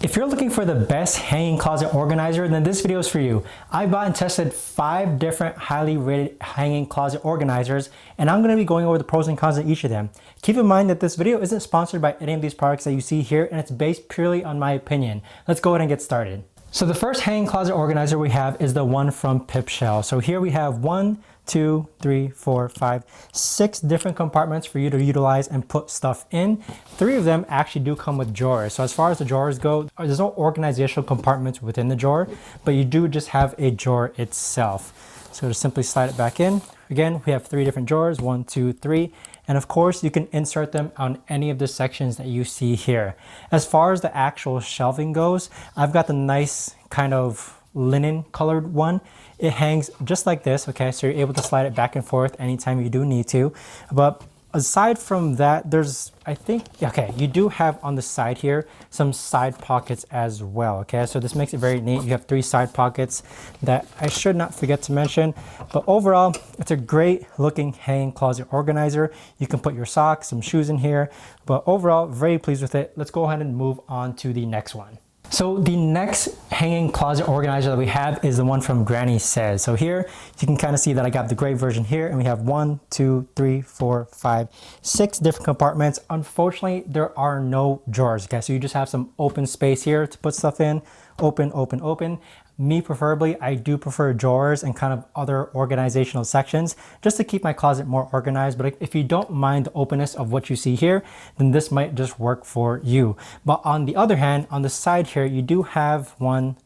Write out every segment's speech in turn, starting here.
If you're looking for the best hanging closet organizer, then this video is for you. I bought and tested 5 different highly rated hanging closet organizers, and I'm going to be going over the pros and cons of each of them. Keep in mind that this video isn't sponsored by any of these products that you see here, and it's based purely on my opinion. Let's go ahead and get started. So the first hanging closet organizer we have is the one from Pipshell. So here we have 1, 2, 3, 4, 5, 6 different compartments for you to utilize and put stuff in. 3 of them actually do come with drawers. So as far as the drawers go, there's no organizational compartments within the drawer, but you do just have a drawer itself. So to simply slide it back in. Again, we have 3 different drawers, 1, 2, 3. And of course, you can insert them on any of the sections that you see here. As far as the actual shelving goes, I've got the nice kind of linen colored one. It hangs just like this, okay? So you're able to slide it back and forth anytime you do need to. But aside from that, there's, I think, okay, you do have on the side here some side pockets as well, okay? So this makes it very neat. You have 3 side pockets that I should not forget to mention. But overall, it's a great looking hanging closet organizer. You can put your socks, some shoes in here. But overall, very pleased with it. Let's go ahead and move on to the next one. So the next hanging closet organizer that we have is the one from Granny Says. So here you can kind of see that I got the gray version here, and we have 1, 2, 3, 4, 5, 6 different compartments. Unfortunately, there are no drawers, okay? So you just have some open space here to put stuff in. Open, open, open. Me preferably, I do prefer drawers and kind of other organizational sections just to keep my closet more organized. But if you don't mind the openness of what you see here, then this might just work for you. But on the other hand, on the side here, you do have one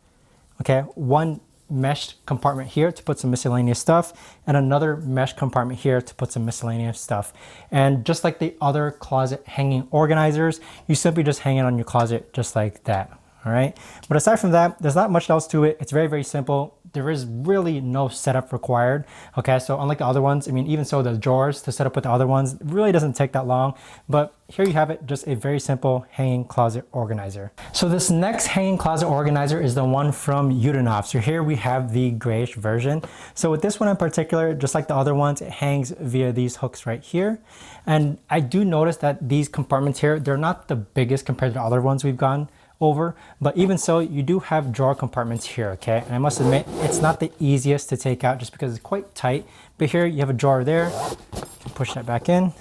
mesh compartment here to put some miscellaneous stuff, and another mesh compartment here to put some miscellaneous stuff. And just like the other closet hanging organizers, you simply just hang it on your closet just like that. All right, but aside from that, there's not much else to it. It's very, very simple. There is really no setup required. Okay, so unlike the other ones, I mean, even so, the drawers to set up with the other ones really doesn't take that long. But here you have it, just a very simple hanging closet organizer. So this next hanging closet organizer is the one from Yudanov. So here we have the grayish version. So with this one in particular, just like the other ones, it hangs via these hooks right here. And I do notice that these compartments here, they're not the biggest compared to the other ones we've gone over, but even so, you do have drawer compartments here, okay? And I must admit, it's not the easiest to take out just because it's quite tight. But here you have a drawer there, push that back in,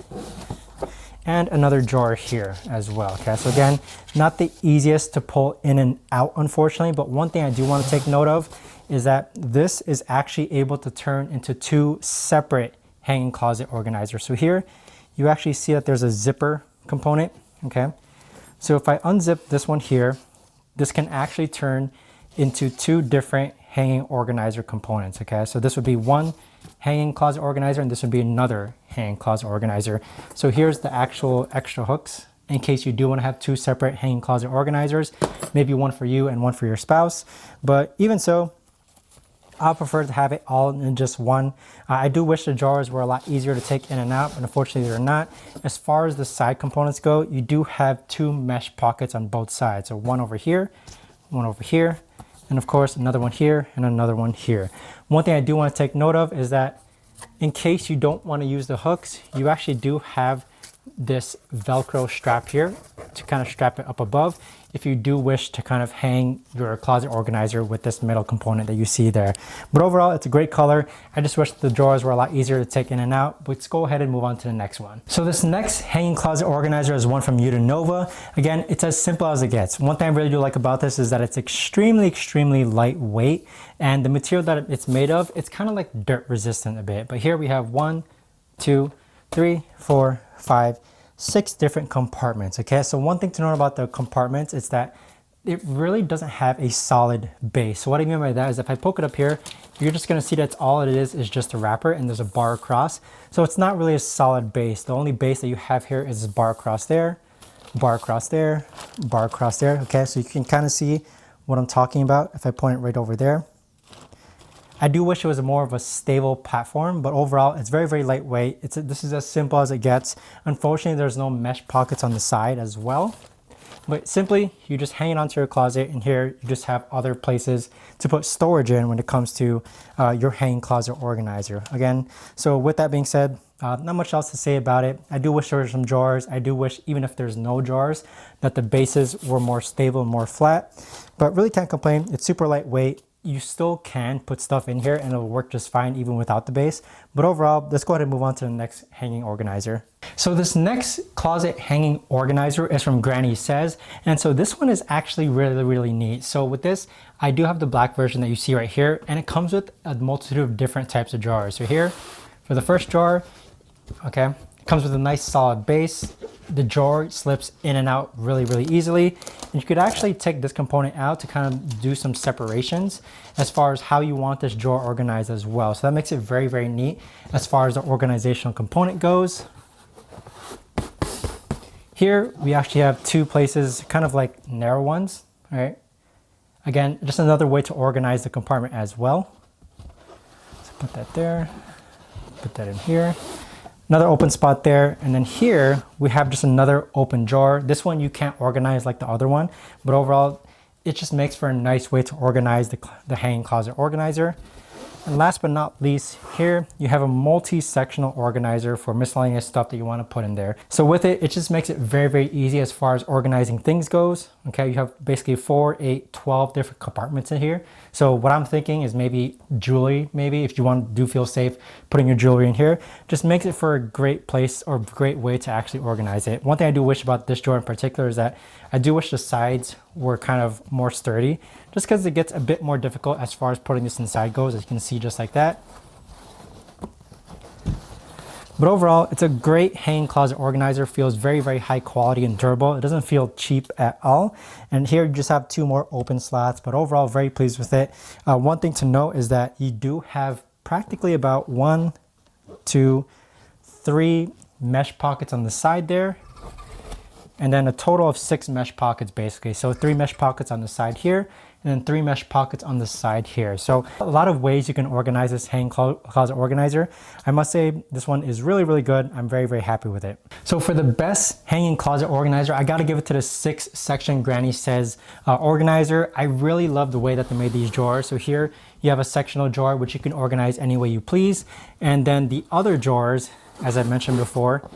and another drawer here as well, okay? So again, not the easiest to pull in and out, unfortunately, but one thing I do want to take note of is that this is actually able to turn into 2 separate hanging closet organizers. So here, you actually see that there's a zipper component, okay? So if I unzip this one here, this can actually turn into 2 different hanging organizer components, okay? So this would be one hanging closet organizer, and this would be another hanging closet organizer. So here's the actual extra hooks in case you do want to have 2 separate hanging closet organizers, maybe one for you and one for your spouse. But even so, I prefer to have it all in just one. I do wish the drawers were a lot easier to take in and out, but unfortunately they're not. As far as the side components go, you do have 2 mesh pockets on both sides. So one over here, and of course another one here and another one here. One thing I do want to take note of is that in case you don't want to use the hooks, you actually do have this Velcro strap here to kind of strap it up above if you do wish to kind of hang your closet organizer with this metal component that you see there. But overall, it's a great color. I just wish the drawers were a lot easier to take in and out, but let's go ahead and move on to the next one. So this next hanging closet organizer is one from Yudanova. Again, it's as simple as it gets. One thing I really do like about this is that it's extremely, extremely lightweight, and the material that it's made of, it's kind of like dirt resistant a bit. But here we have 1, 2, 3, 4, 5, 6 different compartments, okay? So one thing to note about the compartments is that it really doesn't have a solid base. So what I mean by that is if I poke it up here, you're just gonna see that all it is just a wrapper, and there's a bar across. So it's not really a solid base. The only base that you have here is this bar across there, bar across there, bar across there, okay? So you can kind of see what I'm talking about if I point it right over there. I do wish it was more of a stable platform, but overall it's very, very lightweight. This is as simple as it gets. Unfortunately, there's no mesh pockets on the side as well. But simply, you just hang it onto your closet, and here you just have other places to put storage in when it comes to your hanging closet organizer. Again, so with that being said, not much else to say about it. I do wish there were some drawers. I do wish, even if there's no drawers, that the bases were more stable and more flat, but really can't complain. It's super lightweight. You still can put stuff in here and it'll work just fine even without the base. But overall, let's go ahead and move on to the next hanging organizer. So this next closet hanging organizer is from Granny Says. And so this one is actually really, really neat. So with this, I do have the black version that you see right here, and it comes with a multitude of different types of drawers. So here, for the first drawer, okay, it comes with a nice solid base. The drawer slips in and out really, really easily. And you could actually take this component out to kind of do some separations as far as how you want this drawer organized as well. So that makes it very, very neat as far as the organizational component goes. Here, we actually have two places, kind of like narrow ones, all right? Again, just another way to organize the compartment as well. So put that there, put that in here. Another open spot there, and then here we have just another open drawer. This one you can't organize like the other one, but overall it just makes for a nice way to organize the hanging closet organizer. And last but not least, here you have a multi-sectional organizer for miscellaneous stuff that you want to put in there. So with it, it just makes it very, very easy as far as organizing things goes. Okay, you have basically 4, 8, 12 different compartments in here. So what I'm thinking is maybe jewelry, maybe if you do feel safe putting your jewelry in here, just makes it for a great place or great way to actually organize it. One thing I do wish about this drawer in particular is that I do wish the sides were kind of more sturdy, just because it gets a bit more difficult as far as putting this inside goes, as you can see just like that. But overall, it's a great hanging closet organizer. Feels very, very high quality and durable. It doesn't feel cheap at all. And here you just have two more open slots, but overall very pleased with it. One thing to note is that you do have practically about 1, 2, 3 mesh pockets on the side there. And then a total of 6 mesh pockets basically. So 3 mesh pockets on the side here, and then 3 mesh pockets on the side here. So a lot of ways you can organize this hanging closet organizer. I must say this one is really, really good. I'm very, very happy with it. So for the best hanging closet organizer, I gotta give it to the 6-section Granny Says organizer. I really love the way that they made these drawers. So here you have a sectional drawer, which you can organize any way you please. And then the other drawers, as I mentioned before,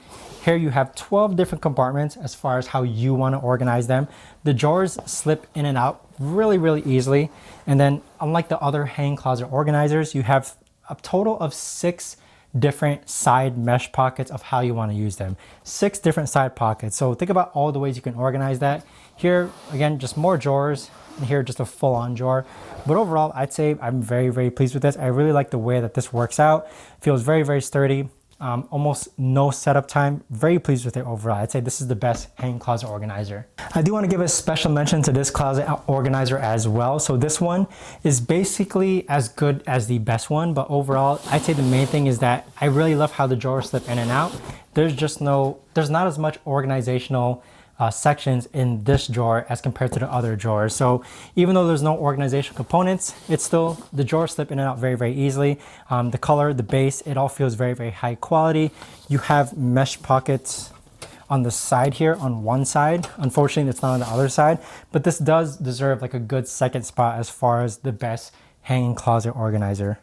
here you have 12 different compartments as far as how you want to organize them. The drawers slip in and out really, really easily. And then unlike the other hanging closet organizers, you have a total of 6 different side mesh pockets of how you want to use them. 6 different side pockets. So think about all the ways you can organize that. Here, again, just more drawers, and here just a full-on drawer. But overall, I'd say I'm very, very pleased with this. I really like the way that this works out. Feels very, very sturdy. Almost no setup time. Very pleased with it overall. I'd say this is the best hanging closet organizer. I do want to give a special mention to this closet organizer as well. So this one is basically as good as the best one, but overall I'd say the main thing is that I really love how the drawers slip in and out. There's not as much organizational sections in this drawer as compared to the other drawers. So even though there's no organizational components, it's still, the drawers slip in and out very, very easily. The color, the base, it all feels very, very high quality. You have mesh pockets on the side here on one side. Unfortunately, it's not on the other side, but this does deserve like a good second spot as far as the best hanging closet organizer.